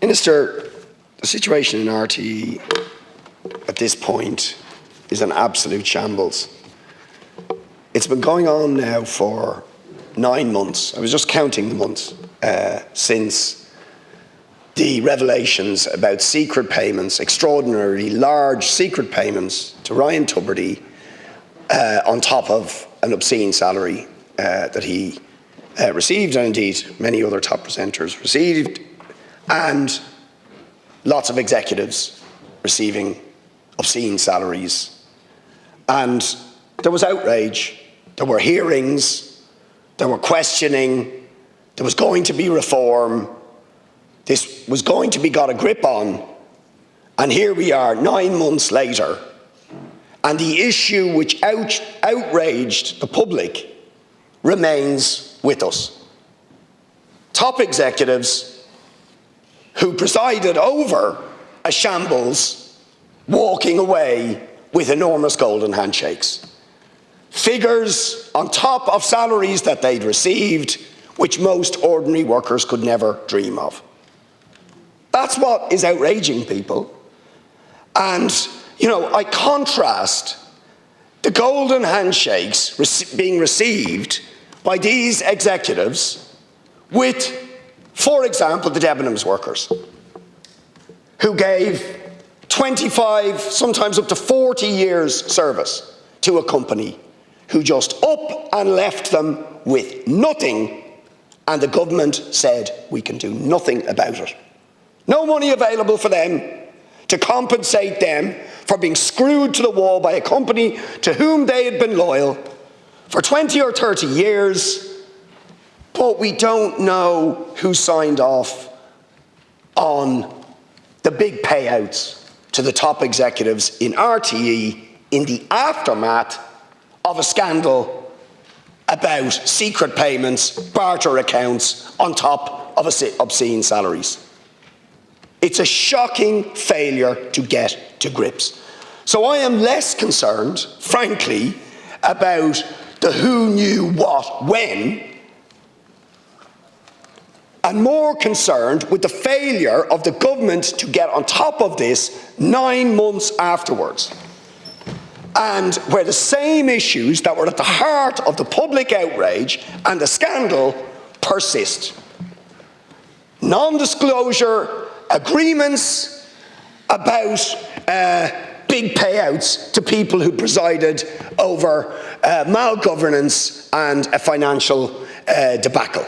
Minister, the situation in RTE at this point is an absolute shambles. It's been going on now for 9 months. I was just counting the months since the revelations about secret payments, extraordinarily large secret payments to Ryan Tubridy on top of an obscene salary that he received, and indeed many other top presenters received, and lots of executives receiving obscene salaries. And there was outrage, there were hearings, there were questioning, there was going to be reform, this was going to be got a grip on, and here we are 9 months later, and the issue which outraged the public remains with us. Top executives who presided over a shambles walking away with enormous golden handshakes. Figures on top of salaries that they'd received, which most ordinary workers could never dream of. That's what is outraging people. And, you know, I contrast the golden handshakes being received by these executives with, for example, the Debenhams workers, who gave 25, sometimes up to 40 years service to a company who just up and left them with nothing, and the government said we can do nothing about it. No money available for them to compensate them for being screwed to the wall by a company to whom they had been loyal for 20 or 30 years, but we don't know who signed off on the big payouts to the top executives in RTE in the aftermath of a scandal about secret payments, barter accounts on top of obscene salaries. It's a shocking failure to get to grips. So I am less concerned, frankly, about the who knew what when, and more concerned with the failure of the government to get on top of this 9 months afterwards, and where the same issues that were at the heart of the public outrage and the scandal persist. Non-disclosure agreements about big payouts to people who presided over malgovernance and a financial debacle.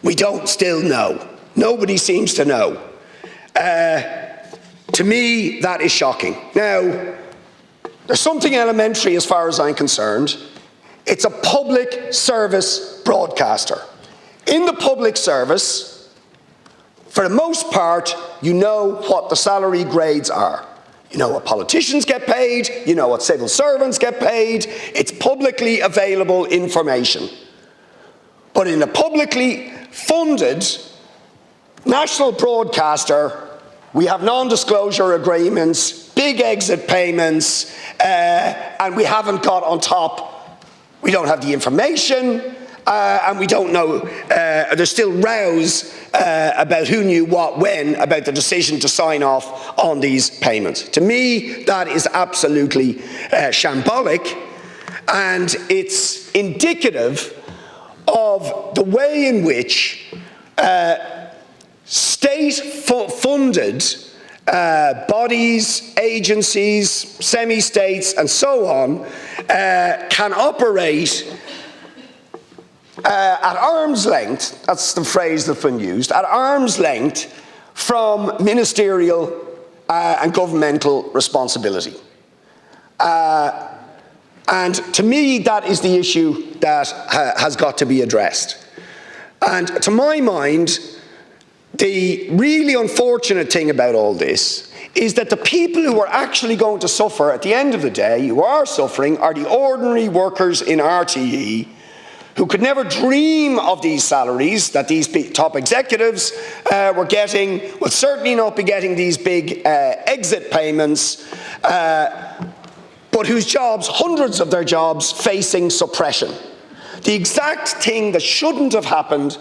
We don't still know. Nobody seems to know. To me, that is shocking. Now, there's something elementary as far as I'm concerned. It's a public service broadcaster. In the public service, for the most part, you know what the salary grades are. You know what politicians get paid, you know what civil servants get paid. It's publicly available information. But in a publicly funded national broadcaster, we have non-disclosure agreements, big exit payments, and we haven't got on top, we don't have the information, and we don't know, there's still rows about who knew what when about the decision to sign off on these payments. To me, that is absolutely shambolic, and it's indicative of the way in which state-funded bodies, agencies, semi-states, and so on can operate at arm's length, that's the phrase that's been used, at arm's length from ministerial and governmental responsibility. And to me, that is the issue that has got to be addressed. And to my mind, the really unfortunate thing about all this is that the people who are actually going to suffer at the end of the day, who are suffering, are the ordinary workers in RTE who could never dream of these salaries that these top executives were getting, will certainly not be getting these big exit payments, but whose jobs, hundreds of their jobs, facing suppression. The exact thing that shouldn't have happened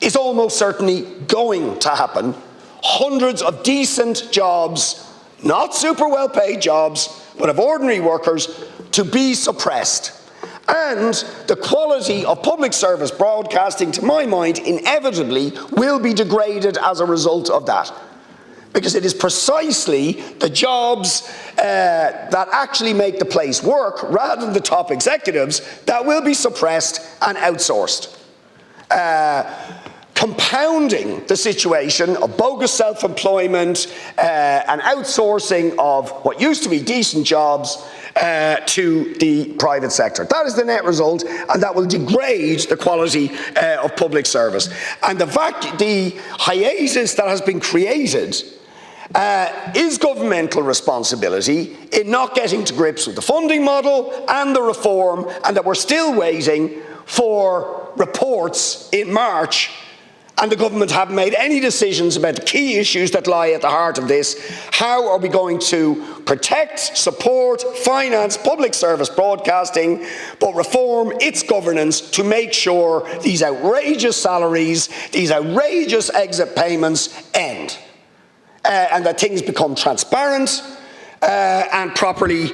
is almost certainly going to happen. Hundreds of decent jobs, not super well paid jobs, but of ordinary workers, to be suppressed. And the quality of public service broadcasting, to my mind, inevitably will be degraded as a result of that. Because it is precisely the jobs that actually make the place work, rather than the top executives, that will be suppressed and outsourced. Compounding the situation of bogus self-employment and outsourcing of what used to be decent jobs to the private sector. That is the net result, and that will degrade the quality of public service. And the hiatus that has been created is governmental responsibility in not getting to grips with the funding model and the reform, and that we're still waiting for reports in March, and the government haven't made any decisions about the key issues that lie at the heart of this. How are we going to protect, support, finance public service broadcasting, but reform its governance to make sure these outrageous salaries, these outrageous exit payments end, and that things become transparent and properly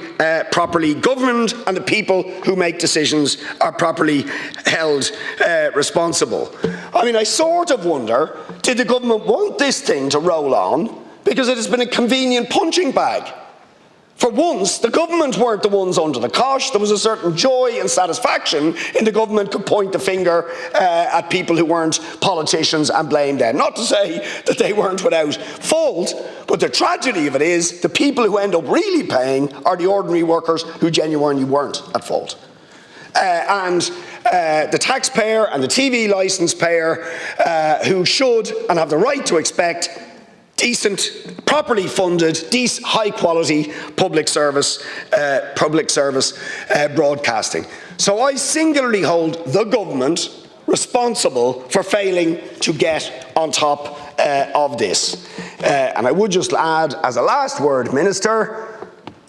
governed, and the people who make decisions are properly held responsible. I mean, I sort of wonder, did the government want this thing to roll on because it has been a convenient punching bag? For once, the government weren't the ones under the cosh. There was a certain joy and satisfaction in the government could point the finger at people who weren't politicians and blame them. Not to say that they weren't without fault, but the tragedy of it is the people who end up really paying are the ordinary workers who genuinely weren't at fault. The taxpayer and the TV licence payer who should and have the right to expect decent, properly funded, high-quality public service broadcasting. So I singularly hold the government responsible for failing to get on top of this. And I would just add, as a last word, Minister,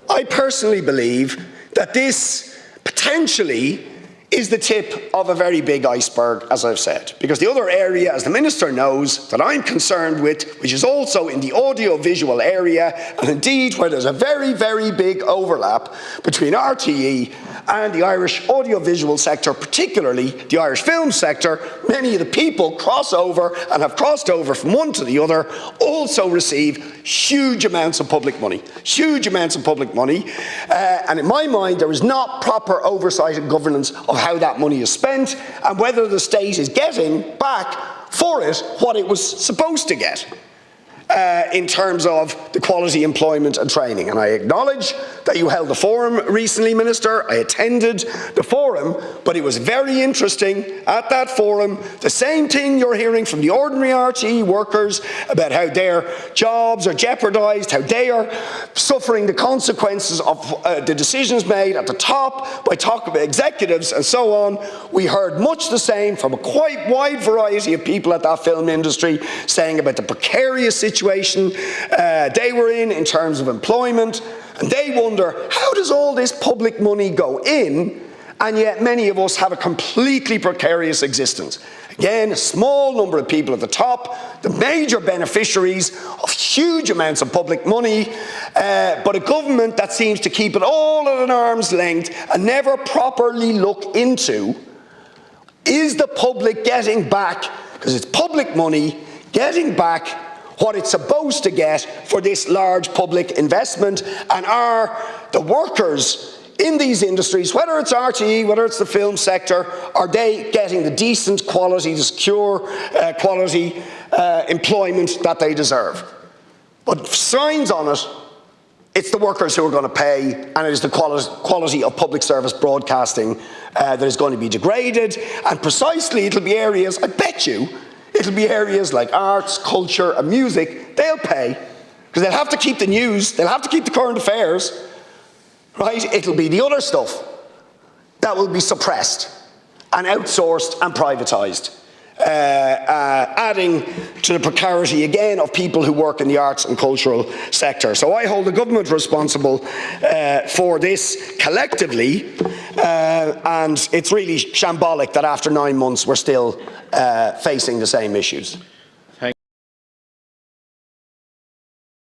I personally believe that this potentially is the tip of a very big iceberg, as I've said. Because the other area, as the Minister knows, that I'm concerned with, which is also in the audio-visual area, and indeed where there's a very, very big overlap between RTE and the Irish audiovisual sector, particularly the Irish film sector. Many of the people cross over and have crossed over from one to the other, also receive huge amounts of public money. Huge amounts of public money. And in my mind, there is not proper oversight and governance of how that money is spent and whether the state is getting back for it what it was supposed to get. In terms of the quality employment and training. And I acknowledge that you held the forum recently, Minister. I attended the forum, but it was very interesting at that forum. The same thing you're hearing from the ordinary RTE workers about how their jobs are jeopardised, how they are suffering the consequences of the decisions made at the top by talk about executives and so on. We heard much the same from a quite wide variety of people at that film industry saying about the precarious situation they were in terms of employment, and they wonder, how does all this public money go in, and yet many of us have a completely precarious existence? Again, a small number of people at the top, the major beneficiaries of huge amounts of public money, but a government that seems to keep it all at an arm's length and never properly look into, is the public getting back, because it's public money, getting back what it's supposed to get for this large public investment, and are the workers in these industries, whether it's RTE, whether it's the film sector, are they getting the decent quality, the secure quality employment that they deserve? But signs on it, it's the workers who are going to pay, and it is the quality of public service broadcasting that is going to be degraded, and precisely it'll be areas, I bet you, it'll be areas like arts, culture and music. They'll pay, because they'll have to keep the news, they'll have to keep the current affairs, right? It'll be the other stuff that will be suppressed and outsourced and privatised, adding to the precarity again of people who work in the arts and cultural sector. So I hold the government responsible for this collectively, And it's really shambolic that after 9 months we're still facing the same issues.